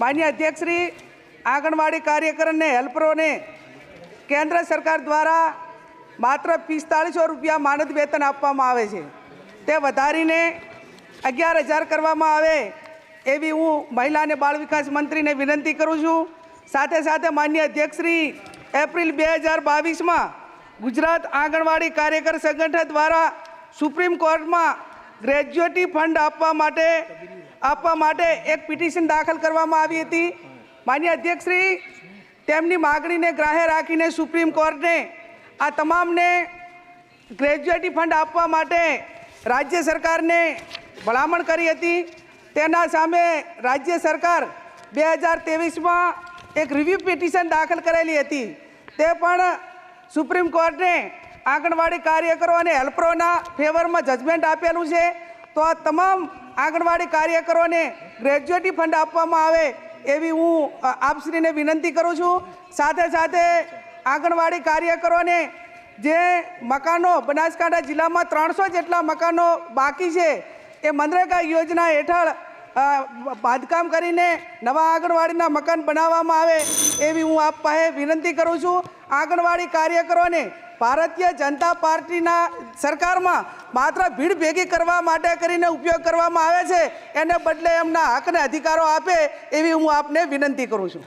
माननीय अध्यक्ष श्री आंगणवाड़ी कार्यकर ने हेल्परों ने केंद्र सरकार द्वारा मात्र 4500 रुपया मानद वेतन आपवामां आवे छे ते वधारीने 11,000 करवामां आवे एवी हूँ महिला ने बाल विकास मंत्री ने विनंती करूँ छूँ। साथे साथे माननीय अध्यक्ष श्री एप्रिल 2022 में गुजरात आंगणवाड़ी कार्यकर संगठन द्वारा सुप्रीम कोर्ट में ग्रेज्युएटी फंड आपवा माटे एक पिटिशन दाखल करवामां आवी हती। माननीय अध्यक्ष श्री तेमनी मागणी ने ग्राह्य राखीने सुप्रीम कोर्ट ने आ तमाम ने ग्रेज्युएटी फंड आपवा माटे राज्य सरकार ने भलामण करी हती। तेना सामे राज्य सरकार 2023 में एक रिव्यू पिटिशन दाखल करेली हती। ते पण सुप्रीम कोर्ट ने आंगणवाड़ी कार्यकरों और हेल्परों फेवर में जजमेंट आपेलू है। तो आ तमाम आंगणवाड़ी कार्यकरों ने ग्रेज्युएटी फंड आपवामां आवे एवी हूँ आपश्री ने विनंती करूँ छूँ। साथे साथे आंगणवाड़ी कार्यकरों ने जे मकानों बनासकांठा जिला में 300 जेटला मकानों बाकी है ए मनरेगा योजना हेठळ बांधकाम करीने नवा आंगणवाड़ीना मकान बनाववामां आवे एवी हूँ आप पासे विनंती करूँ छूँ। आंगणवाड़ी कार्यकरों ने भारतीय जनता पार्टी सरकार में मात्र भीड़ भेगी करवा माटे करीने उपयोग करवामां आवे छे एने बदले एमना हक ने अधिकारों आपे एवी हूँ आपने विनंती करूँ छूँ।